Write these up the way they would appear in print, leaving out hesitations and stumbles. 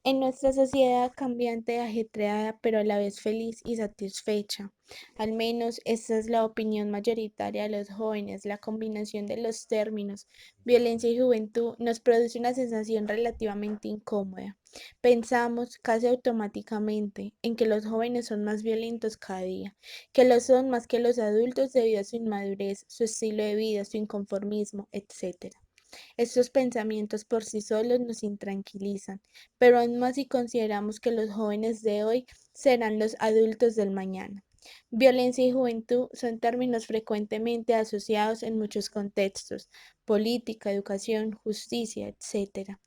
En nuestra sociedad cambiante, ajetreada, pero a la vez feliz y satisfecha, al menos esta es la opinión mayoritaria de los jóvenes, la combinación de los términos violencia y juventud nos produce una sensación relativamente incómoda. Pensamos casi automáticamente en que los jóvenes son más violentos cada día, que lo son más que los adultos debido a su inmadurez, su estilo de vida, su inconformismo, etc. Estos pensamientos por sí solos nos intranquilizan, pero aún más si consideramos que los jóvenes de hoy serán los adultos del mañana. Violencia y juventud son términos frecuentemente asociados en muchos contextos, política, educación, justicia, etc.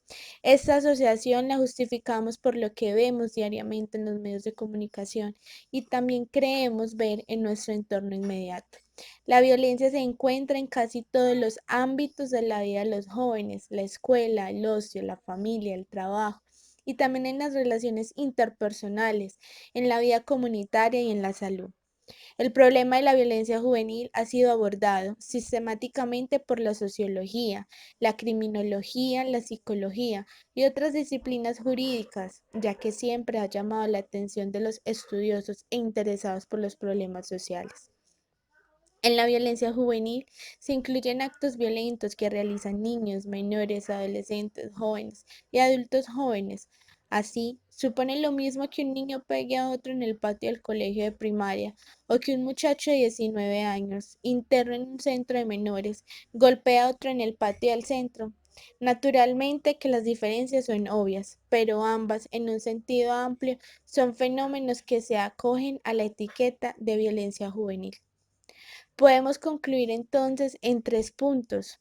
Esta asociación la justificamos por lo que vemos diariamente en los medios de comunicación y también creemos ver en nuestro entorno inmediato. La violencia se encuentra en casi todos los ámbitos de la vida de los jóvenes, la escuela, el ocio, la familia, el trabajo, y también en las relaciones interpersonales, en la vida comunitaria y en la salud. El problema de la violencia juvenil ha sido abordado sistemáticamente por la sociología, la criminología, la psicología y otras disciplinas jurídicas, ya que siempre ha llamado la atención de los estudiosos e interesados por los problemas sociales. En la violencia juvenil se incluyen actos violentos que realizan niños, menores, adolescentes, jóvenes y adultos jóvenes. Así, supone lo mismo que un niño pegue a otro en el patio del colegio de primaria o que un muchacho de 19 años, interno en un centro de menores, golpee a otro en el patio del centro. Naturalmente que las diferencias son obvias, pero ambas, en un sentido amplio, son fenómenos que se acogen a la etiqueta de violencia juvenil. Podemos concluir entonces en tres puntos.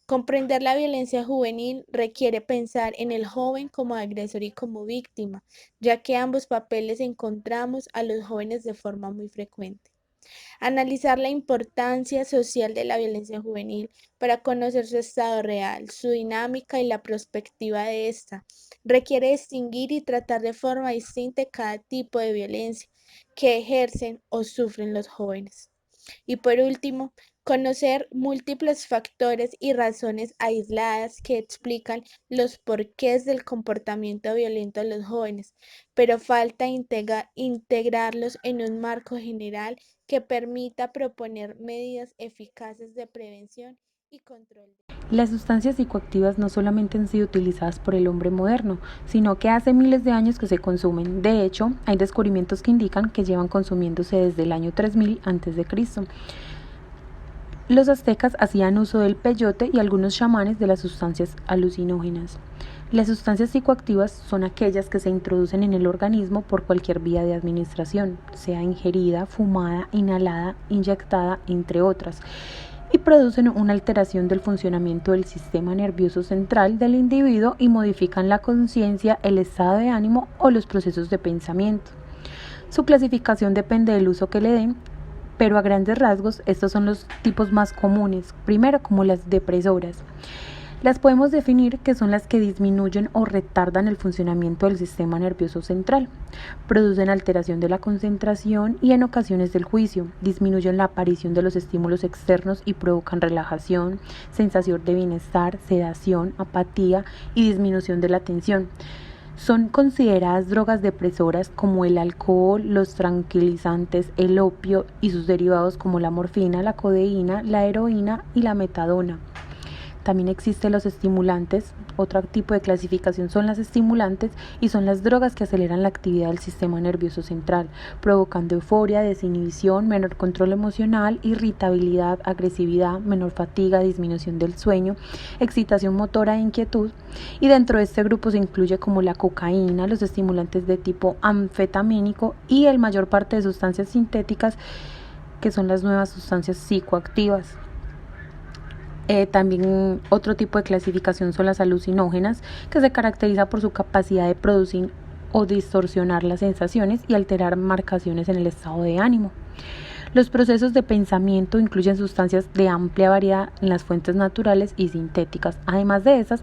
Comprender la violencia juvenil requiere pensar en el joven como agresor y como víctima, ya que ambos papeles encontramos a los jóvenes de forma muy frecuente. Analizar la importancia social de la violencia juvenil para conocer su estado real, su dinámica y la perspectiva de esta. Requiere distinguir y tratar de forma distinta cada tipo de violencia que ejercen o sufren los jóvenes. Y por último, conocer múltiples factores y razones aisladas que explican los porqués del comportamiento violento de los jóvenes, pero falta integrarlos en un marco general que permita proponer medidas eficaces de prevención y control. Las sustancias psicoactivas no solamente han sido utilizadas por el hombre moderno, sino que hace miles de años que se consumen. De hecho, hay descubrimientos que indican que llevan consumiéndose desde el año 3000 a.C. Los aztecas hacían uso del peyote y algunos chamanes de las sustancias alucinógenas. Las sustancias psicoactivas son aquellas que se introducen en el organismo por cualquier vía de administración, sea ingerida, fumada, inhalada, inyectada, entre otras, y producen una alteración del funcionamiento del sistema nervioso central del individuo y modifican la conciencia, el estado de ánimo o los procesos de pensamiento. Su clasificación depende del uso que le den, pero a grandes rasgos estos son los tipos más comunes. Primero, como las depresoras. Las podemos definir que son las que disminuyen o retardan el funcionamiento del sistema nervioso central, producen alteración de la concentración y en ocasiones del juicio, disminuyen la aparición de los estímulos externos y provocan relajación, sensación de bienestar, sedación, apatía y disminución de la atención. Son consideradas drogas depresoras como el alcohol, los tranquilizantes, el opio y sus derivados como la morfina, la codeína, la heroína y la metadona. También existen los estimulantes. Otro tipo de clasificación son las estimulantes y son las drogas que aceleran la actividad del sistema nervioso central, provocando euforia, desinhibición, menor control emocional, irritabilidad, agresividad, menor fatiga, disminución del sueño, excitación motora e inquietud. Y dentro de este grupo se incluye como la cocaína, los estimulantes de tipo anfetamínico y el mayor parte de sustancias sintéticas que son las nuevas sustancias psicoactivas. También otro tipo de clasificación son las alucinógenas, que se caracteriza por su capacidad de producir o distorsionar las sensaciones y alterar marcaciones en el estado de ánimo. Los procesos de pensamiento incluyen sustancias de amplia variedad en las fuentes naturales y sintéticas. Además de esas,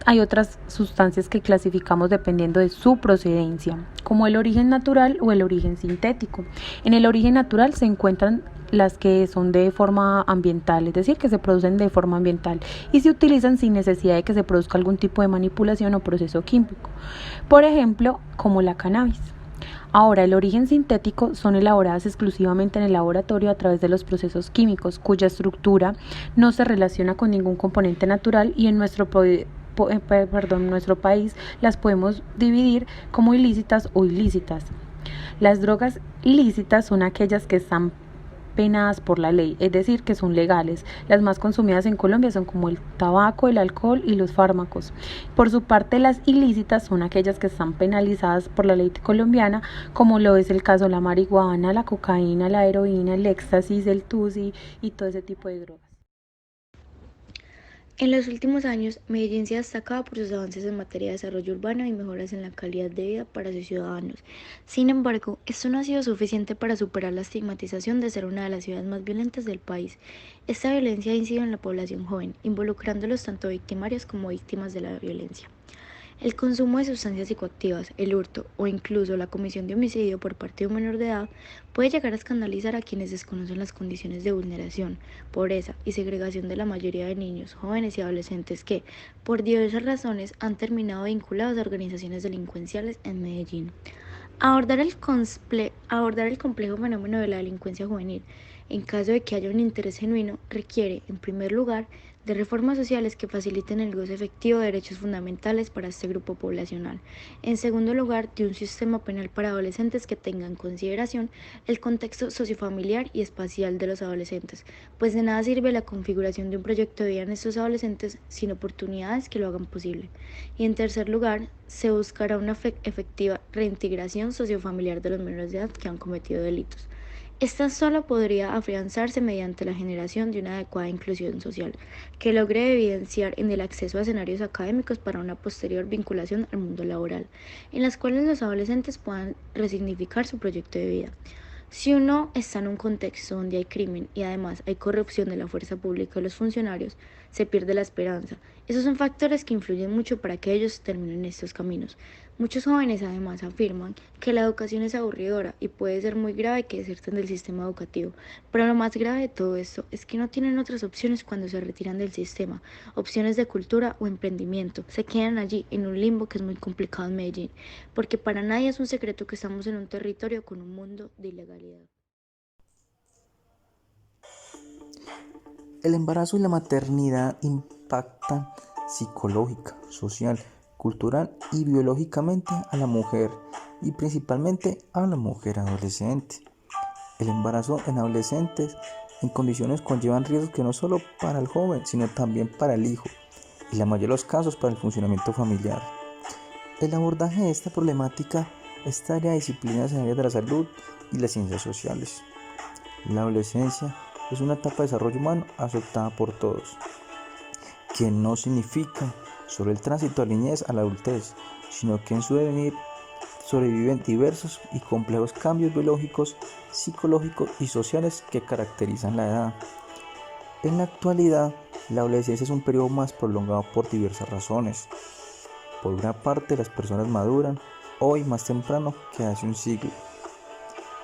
hay otras sustancias que clasificamos dependiendo de su procedencia, como el origen natural o el origen sintético. En el origen natural se encuentran las que son de forma ambiental, es decir, que se producen de forma ambiental y se utilizan sin necesidad de que se produzca algún tipo de manipulación o proceso químico, por ejemplo, como la cannabis. Ahora, el origen sintético son elaboradas exclusivamente en el laboratorio a través de los procesos químicos, cuya estructura no se relaciona con ningún componente natural y en nuestro país las podemos dividir como ilícitas o ilícitas. Las drogas ilícitas son aquellas que están penadas por la ley, es decir, que son legales. Las más consumidas en Colombia son como el tabaco, el alcohol y los fármacos. Por su parte, las ilícitas son aquellas que están penalizadas por la ley colombiana, como lo es el caso de la marihuana, la cocaína, la heroína, el éxtasis, el tusi y todo ese tipo de drogas. En los últimos años, Medellín se ha destacado por sus avances en materia de desarrollo urbano y mejoras en la calidad de vida para sus ciudadanos. Sin embargo, esto no ha sido suficiente para superar la estigmatización de ser una de las ciudades más violentas del país. Esta violencia ha incidido en la población joven, involucrándolos tanto victimarios como víctimas de la violencia. El consumo de sustancias psicoactivas, el hurto o incluso la comisión de homicidio por parte de un menor de edad puede llegar a escandalizar a quienes desconocen las condiciones de vulneración, pobreza y segregación de la mayoría de niños, jóvenes y adolescentes que, por diversas razones, han terminado vinculados a organizaciones delincuenciales en Medellín. Abordar el complejo fenómeno de la delincuencia juvenil, en caso de que haya un interés genuino, requiere, en primer lugar, de reformas sociales que faciliten el goce efectivo de derechos fundamentales para este grupo poblacional. En segundo lugar, de un sistema penal para adolescentes que tenga en consideración el contexto sociofamiliar y espacial de los adolescentes, pues de nada sirve la configuración de un proyecto de vida en estos adolescentes sin oportunidades que lo hagan posible. Y en tercer lugar, se buscará una efectiva reintegración sociofamiliar de los menores de edad que han cometido delitos. Esta solo podría afianzarse mediante la generación de una adecuada inclusión social, que logre evidenciar en el acceso a escenarios académicos para una posterior vinculación al mundo laboral, en las cuales los adolescentes puedan resignificar su proyecto de vida. Si uno está en un contexto donde hay crimen y además hay corrupción de la fuerza pública y los funcionarios, se pierde la esperanza. Esos son factores que influyen mucho para que ellos terminen estos caminos. Muchos jóvenes además afirman que la educación es aburridora y puede ser muy grave que deserten del sistema educativo, pero lo más grave de todo esto es que no tienen otras opciones cuando se retiran del sistema, opciones de cultura o emprendimiento, se quedan allí en un limbo que es muy complicado en Medellín, porque para nadie es un secreto que estamos en un territorio con un mundo de ilegalidad. El embarazo y la maternidad impactan psicológica, social, cultural y biológicamente a la mujer y principalmente a la mujer adolescente. El embarazo en adolescentes en condiciones conllevan riesgos que no solo para el joven, sino también para el hijo y la mayoría de los casos para el funcionamiento familiar. El abordaje de esta problemática está en disciplinas en áreas de la salud y las ciencias sociales. La adolescencia es una etapa de desarrollo humano aceptada por todos, que no significa solo el tránsito de la niñez a la adultez, sino que en su devenir sobreviven diversos y complejos cambios biológicos, psicológicos y sociales que caracterizan la edad. En la actualidad, la adolescencia es un periodo más prolongado por diversas razones. Por una parte, las personas maduran hoy más temprano que hace un siglo.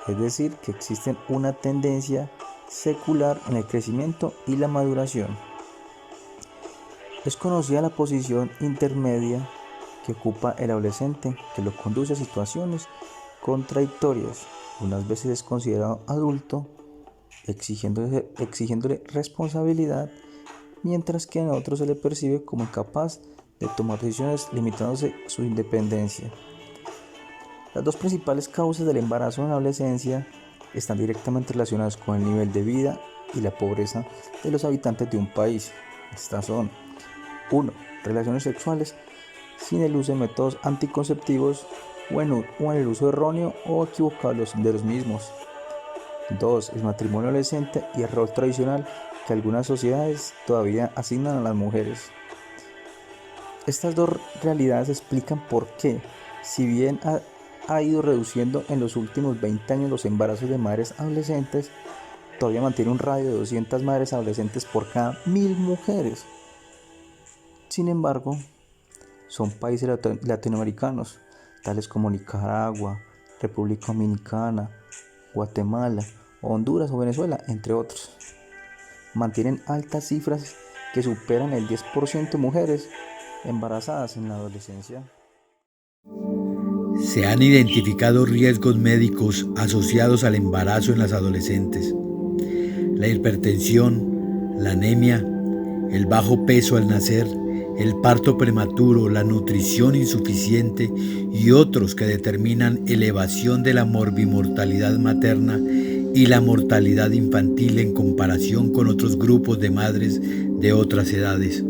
Es decir, que existe una tendencia secular en el crecimiento y la maduración. Es conocida la posición intermedia que ocupa el adolescente, que lo conduce a situaciones contradictorias. Unas veces es considerado adulto, exigiéndole responsabilidad, mientras que en otros se le percibe como incapaz de tomar decisiones, limitándose su independencia. Las dos principales causas del embarazo en la adolescencia están directamente relacionadas con el nivel de vida y la pobreza de los habitantes de un país. Estas son: 1. Relaciones sexuales sin el uso de métodos anticonceptivos o en el uso erróneo o equivocado de los mismos. 2. El matrimonio adolescente y el rol tradicional que algunas sociedades todavía asignan a las mujeres. Estas dos realidades explican por qué, si bien ha ido reduciendo en los últimos 20 años los embarazos de madres adolescentes, todavía mantiene un radio de 200 madres adolescentes por cada 1000 mujeres. Sin embargo, son países latinoamericanos, tales como Nicaragua, República Dominicana, Guatemala, Honduras o Venezuela, entre otros. Mantienen altas cifras que superan el 10% de mujeres embarazadas en la adolescencia. Se han identificado riesgos médicos asociados al embarazo en las adolescentes. La hipertensión, la anemia, el bajo peso al nacer, el parto prematuro, la nutrición insuficiente y otros que determinan elevación de la morbimortalidad materna y la mortalidad infantil en comparación con otros grupos de madres de otras edades.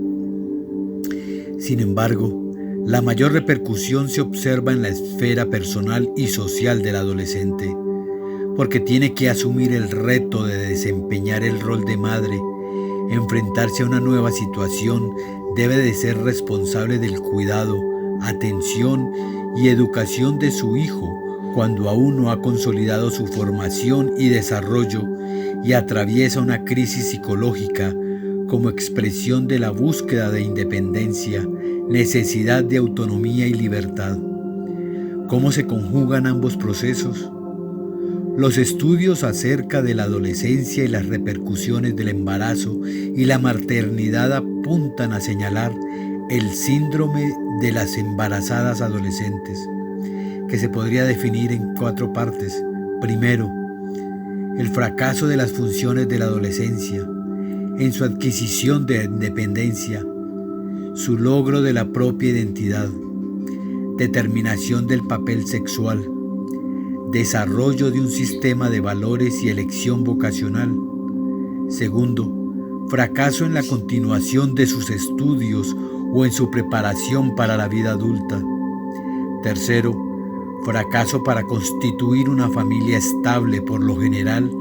Sin embargo, la mayor repercusión se observa en la esfera personal y social del adolescente, porque tiene que asumir el reto de desempeñar el rol de madre, enfrentarse a una nueva situación, debe de ser responsable del cuidado, atención y educación de su hijo cuando aún no ha consolidado su formación y desarrollo y atraviesa una crisis psicológica como expresión de la búsqueda de independencia, necesidad de autonomía y libertad. ¿Cómo se conjugan ambos procesos? Los estudios acerca de la adolescencia y las repercusiones del embarazo y la maternidad apuntan a señalar el síndrome de las embarazadas adolescentes, que se podría definir en 4 partes. Primero, el fracaso de las funciones de la adolescencia en su adquisición de independencia, su logro de la propia identidad, determinación del papel sexual, desarrollo de un sistema de valores y elección vocacional. Segundo, fracaso en la continuación de sus estudios o en su preparación para la vida adulta. Tercero, fracaso para constituir una familia estable, por lo general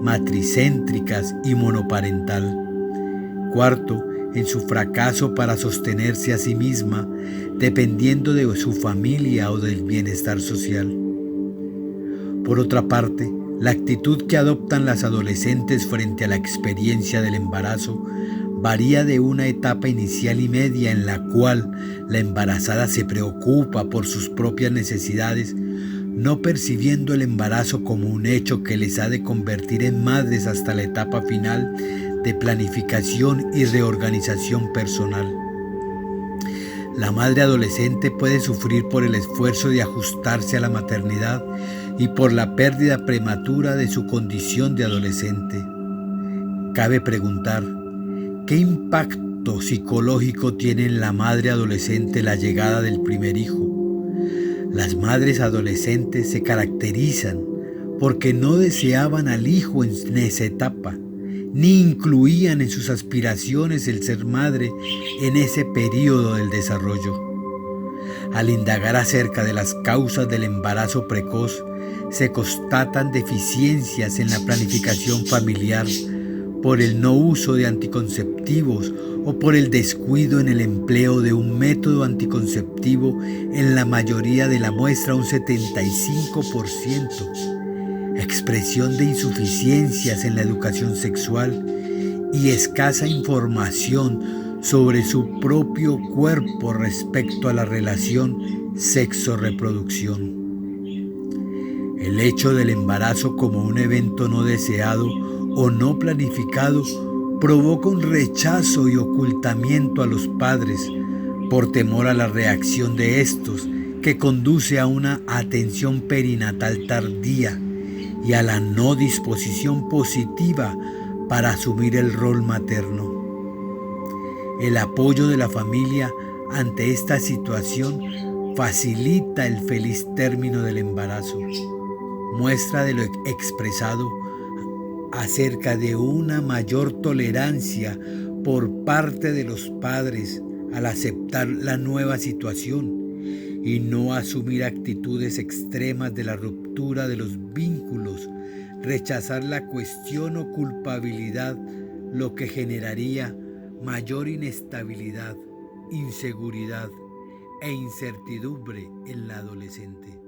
matricéntricas y monoparental. Cuarto, en su fracaso para sostenerse a sí misma, dependiendo de su familia o del bienestar social. Por otra parte, la actitud que adoptan las adolescentes frente a la experiencia del embarazo varía de una etapa inicial y media en la cual la embarazada se preocupa por sus propias necesidades, no percibiendo el embarazo como un hecho que les ha de convertir en madres, hasta la etapa final de planificación y reorganización personal. La madre adolescente puede sufrir por el esfuerzo de ajustarse a la maternidad y por la pérdida prematura de su condición de adolescente. Cabe preguntar, ¿qué impacto psicológico tiene en la madre adolescente la llegada del primer hijo? Las madres adolescentes se caracterizan porque no deseaban al hijo en esa etapa, ni incluían en sus aspiraciones el ser madre en ese periodo del desarrollo. Al indagar acerca de las causas del embarazo precoz, se constatan deficiencias en la planificación familiar por el no uso de anticonceptivos o por el descuido en el empleo de un método anticonceptivo, en la mayoría de la muestra un 75%, expresión de insuficiencias en la educación sexual y escasa información sobre su propio cuerpo respecto a la relación sexo-reproducción. El hecho del embarazo como un evento no deseado o no planificado provoca un rechazo y ocultamiento a los padres por temor a la reacción de estos, que conduce a una atención perinatal tardía y a la no disposición positiva para asumir el rol materno. El apoyo de la familia ante esta situación facilita el feliz término del embarazo. Muestra de lo expresado acerca de una mayor tolerancia por parte de los padres al aceptar la nueva situación y no asumir actitudes extremas de la ruptura de los vínculos, rechazar la cuestión o culpabilidad, lo que generaría mayor inestabilidad, inseguridad e incertidumbre en la adolescente.